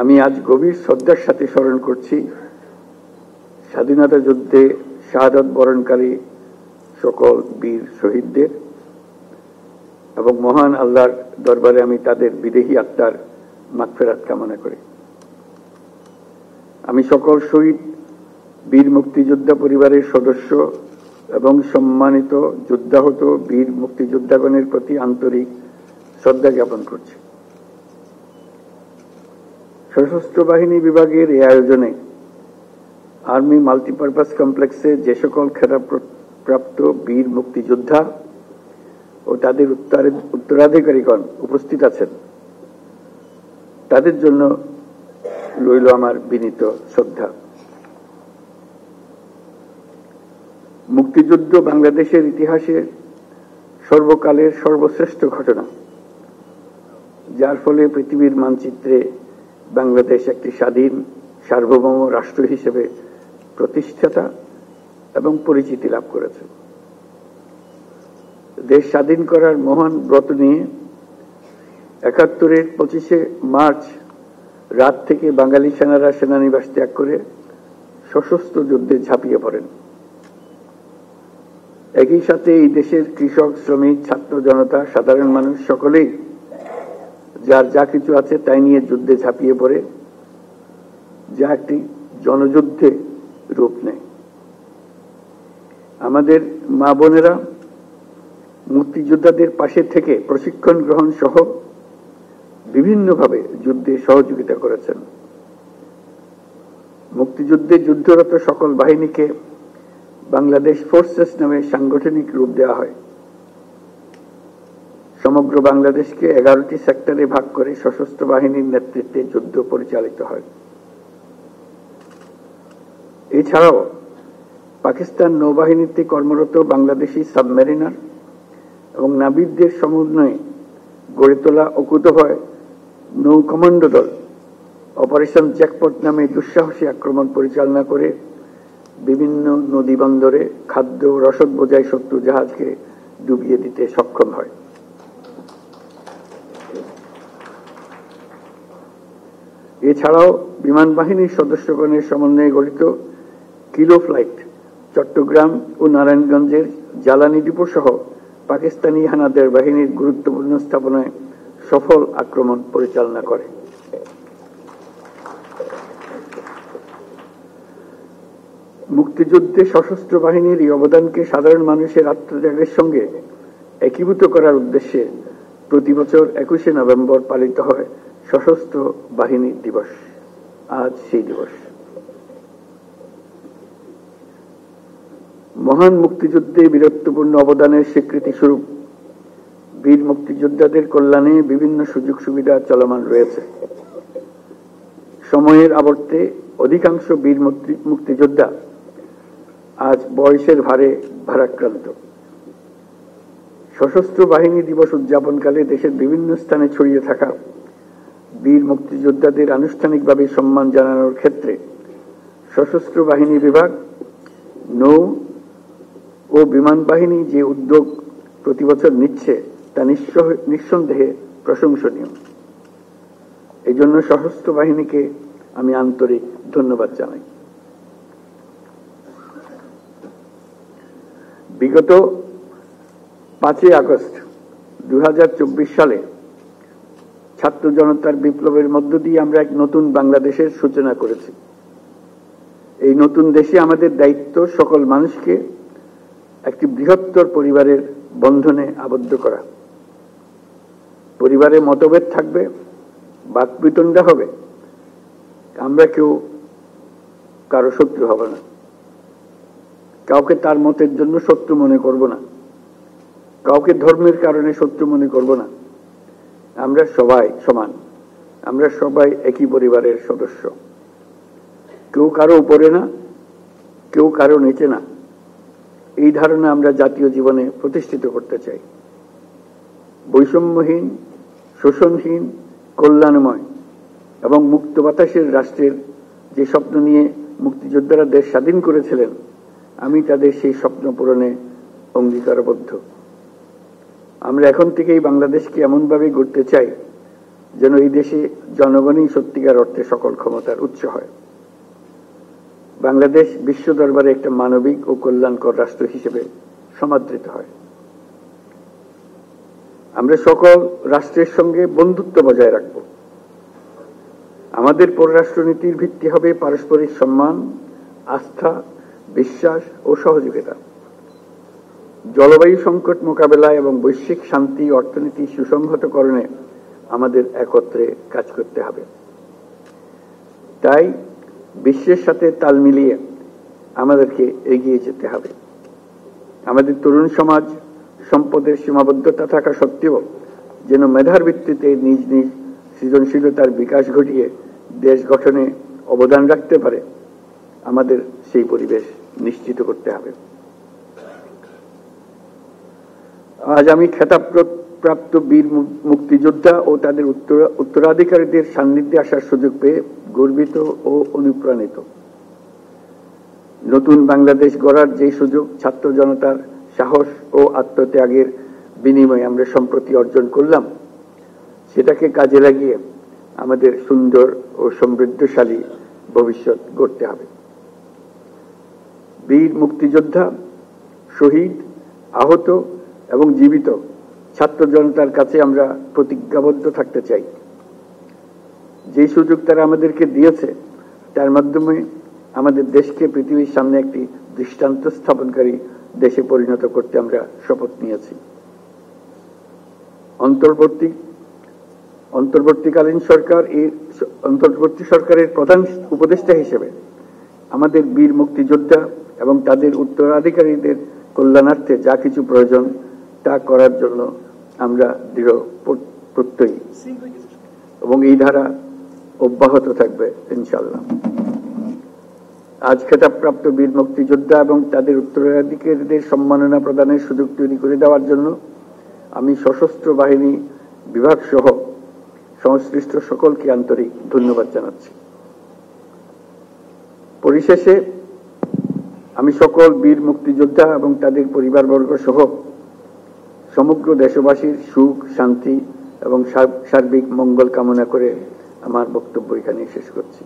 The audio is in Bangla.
আমি আজ গভীর শ্রদ্ধার সাথে স্মরণ করছি স্বাধীনতা যুদ্ধে শাহাদাত বরণকারী সকল বীর শহীদদের এবং মহান আল্লাহর দরবারে আমি তাদের বিদেহী আত্মার মাগফিরাত কামনা করি। আমি সকল শহীদ বীর মুক্তিযোদ্ধা পরিবারের সদস্য এবং সম্মানিত যুদ্ধাহত বীর মুক্তিযোদ্ধাগণের প্রতি আন্তরিক শ্রদ্ধা জ্ঞাপন করছি। সশস্ত্র বাহিনী বিভাগের এই আয়োজনে আর্মি মাল্টিপারপাস কমপ্লেক্সে যে সকল খেতাবপ্রাপ্ত বীর মুক্তিযোদ্ধা ও তাদের উত্তরাধিকারীগণ উপস্থিত আছেন, তাদের জন্য রইল আমার বিনীত শ্রদ্ধা। মুক্তিযুদ্ধ বাংলাদেশের ইতিহাসে সর্বকালের সর্বশ্রেষ্ঠ ঘটনা, যার ফলে পৃথিবীর মানচিত্রে বাংলাদেশ একটি স্বাধীন সার্বভৌম রাষ্ট্র হিসেবে প্রতিষ্ঠাতা এবং পরিচিতি লাভ করেছে। দেশ স্বাধীন করার মহান ব্রত নিয়ে ৭১-এর ২৫শে মার্চ রাত থেকে বাঙালি সেনারা সেনানিবাস ত্যাগ করে সশস্ত্র যুদ্ধে ঝাঁপিয়ে পড়েন। একই সাথে এই দেশের কৃষক, শ্রমিক, ছাত্র জনতা, সাধারণ মানুষ সকলেই যার যা কিছু আছে তাই নিয়ে যুদ্ধে ঝাঁপিয়ে পড়ে, যা একটি জনযুদ্ধে রূপ নেয়। আমাদের মা বোনেরা মুক্তিযোদ্ধাদের পাশে থেকে প্রশিক্ষণ গ্রহণ সহ বিভিন্নভাবে যুদ্ধে সহযোগিতা করেছেন। মুক্তিযুদ্ধে যুদ্ধরত সকল বাহিনীকে বাংলাদেশ ফোর্সেস নামে সাংগঠনিক রূপ দেওয়া হয়। সমগ্র বাংলাদেশকে 11টি সেক্টরে ভাগ করে সশস্ত্র বাহিনীর নেতৃত্বে যুদ্ধ পরিচালিত হয়। এছাড়াও পাকিস্তান নৌবাহিনীতে কর্মরত বাংলাদেশি সাবমেরিনার এবং নাবিকদের সমন্বয়ে গড়ে তোলা অকুতোভয় নৌ কমান্ডো দল অপারেশন জ্যাকপট নামে দুঃসাহসী আক্রমণ পরিচালনা করে বিভিন্ন নদী বন্দরে খাদ্য রসদ বোঝাই শত্রু জাহাজকে ডুবিয়ে দিতে সক্ষম হয়। এছাড়াও বিমান বাহিনীর সদস্যগণের সমন্বয়ে গঠিত কিলো ফ্লাইট চট্টগ্রাম ও নারায়ণগঞ্জের জ্বালানি ডিপো সহ পাকিস্তানি হানাদার বাহিনীর গুরুত্বপূর্ণ স্থাপনায় সফল আক্রমণ পরিচালনা করে। মুক্তিযুদ্ধে সশস্ত্র বাহিনীর এই অবদানকে সাধারণ মানুষের আত্মত্যাগের সঙ্গে একীভূত করার উদ্দেশ্যে প্রতি বছর ২১শে নভেম্বর পালিত হয় সশস্ত্র বাহিনী দিবস। আজ সেই দিবস। মহান মুক্তিযুদ্ধে বীরত্বপূর্ণ অবদানের স্বীকৃতি স্বরূপ বীর মুক্তিযোদ্ধাদের কল্যাণে বিভিন্ন সুযোগ সুবিধা চলমান রয়েছে। সময়ের আবর্তে অধিকাংশ বীর মুক্তিযোদ্ধা আজ বয়সের ভারে ভারাক্রান্ত। সশস্ত্র বাহিনী দিবস উদযাপনকালে দেশের বিভিন্ন স্থানে ছড়িয়ে থাকা বীর মুক্তিযোদ্ধাদের আনুষ্ঠানিকভাবে সম্মান জানানোর ক্ষেত্রে সশস্ত্র বাহিনী বিভাগ, নৌ ও বিমান বাহিনী যে উদ্যোগ প্রতি বছর নিচ্ছে তা নিঃসন্দেহে প্রশংসনীয়। এই জন্য সশস্ত্র বাহিনীকে আমি আন্তরিক ধন্যবাদ জানাই। বিগত ৫ই আগস্ট ২০২৪ সালে ছাত্র জনতার বিপ্লবের মধ্য দিয়ে আমরা এক নতুন বাংলাদেশের সূচনা করেছি। এই নতুন দেশে আমাদের দায়িত্ব সকল মানুষকে একটি বৃহত্তর পরিবারের বন্ধনে আবদ্ধ করা। পরিবারে মতভেদ থাকবে, বাকবিতণ্ডা হবে, আমরা কেউ কারো শত্রু হব না, কাউকে তার মতের জন্য শত্রু মনে করব না, কাউকে ধর্মের কারণে শত্রু মনে করব না। আমরা সবাই সমান, আমরা সবাই একই পরিবারের সদস্য। কেউ কারো উপরে না, কেউ কারো নিচে না, এই ধারণা আমরা জাতীয় জীবনে প্রতিষ্ঠিত করতে চাই। বৈষম্যহীন, শোষণহীন, কল্যাণময় এবং মুক্ত বাতাসের রাষ্ট্রের যে স্বপ্ন নিয়ে মুক্তিযোদ্ধারা দেশ স্বাধীন করেছিলেন, আমি তাদের সেই স্বপ্ন পূরণে অঙ্গীকারবদ্ধ। আমরা এখন থেকেই বাংলাদেশকে এমনভাবে গড়তে চাই যেন এই দেশে জনগণই সত্যিকার অর্থে সকল ক্ষমতার উৎস হয়। বাংলাদেশ বিশ্ব দরবারে একটা মানবিক ও কল্যাণকর রাষ্ট্র হিসেবে সমাদৃত হয়। আমরা সকল রাষ্ট্রের সঙ্গে বন্ধুত্ব বজায় রাখব। আমাদের পররাষ্ট্রনীতির ভিত্তি হবে পারস্পরিক সম্মান, আস্থা, বিশ্বাস ও সহযোগিতা। জলবায়ু সংকট মোকাবেলায় এবং বৈশ্বিক শান্তি অর্থনীতি সুসংহতকরণে আমাদের একত্রে কাজ করতে হবে। তাই বিশ্বের সাথে তাল মিলিয়ে আমাদেরকে এগিয়ে যেতে হবে। আমাদের তরুণ সমাজ সম্পদের সীমাবদ্ধতা থাকা সত্ত্বেও যেন মেধার ভিত্তিতে নিজ নিজ সৃজনশীলতার বিকাশ ঘটিয়ে দেশ গঠনে অবদান রাখতে পারে, আমাদের সেই পরিবেশ নিশ্চিত করতে হবে। আজ আমি খেতাবপ্রাপ্ত বীর মুক্তিযোদ্ধা ও তাদের উত্তরাধিকারীদের সান্নিধ্যে আসার সুযোগ পেয়ে গর্বিত ও অনুপ্রাণিত। নতুন বাংলাদেশ গড়ার যে সুযোগ ছাত্র জনতার সাহস ও আত্মত্যাগের বিনিময়ে আমরা সম্প্রতি অর্জন করলাম, সেটাকে কাজে লাগিয়ে আমাদের সুন্দর ও সমৃদ্ধশালী ভবিষ্যৎ গড়তে হবে। বীর মুক্তিযোদ্ধা, শহীদ, আহত এবং জীবিত ছাত্র জনতার কাছে আমরা প্রতিজ্ঞাবদ্ধ থাকতে চাই। যে সুযোগ তারা আমাদেরকে দিয়েছে, তার মাধ্যমে আমাদের দেশকে পৃথিবীর সামনে একটি দৃষ্টান্ত স্থাপনকারী দেশে পরিণত করতে আমরা শপথ নিয়েছি। অন্তর্বর্তী সরকারের প্রধান উপদেষ্টা হিসেবে আমাদের বীর মুক্তিযোদ্ধা এবং তাদের উত্তরাধিকারীদের কল্যাণার্থে যা কিছু প্রয়োজন তা করার জন্য আমরা দৃঢ় প্রত্যয়ী এবং এই ধারা অব্যাহত থাকবে ইনশাআল্লাহ। আজ খেতাবপ্রাপ্ত বীর মুক্তিযোদ্ধা এবং তাদের উত্তরাধিকারীদের সম্মাননা প্রদানের সুযোগ তৈরি করে দেওয়ার জন্য আমি সশস্ত্র বাহিনী বিভাগ সহ সংশ্লিষ্ট সকলকে আন্তরিক ধন্যবাদ জানাচ্ছি। পরিশেষে আমি সকল বীর মুক্তিযোদ্ধা এবং তাদের পরিবারবর্গ সহ সমগ্র দেশবাসীর সুখ, শান্তি এবং সার্বিক মঙ্গল কামনা করে আমার বক্তব্য এখানে শেষ করছি।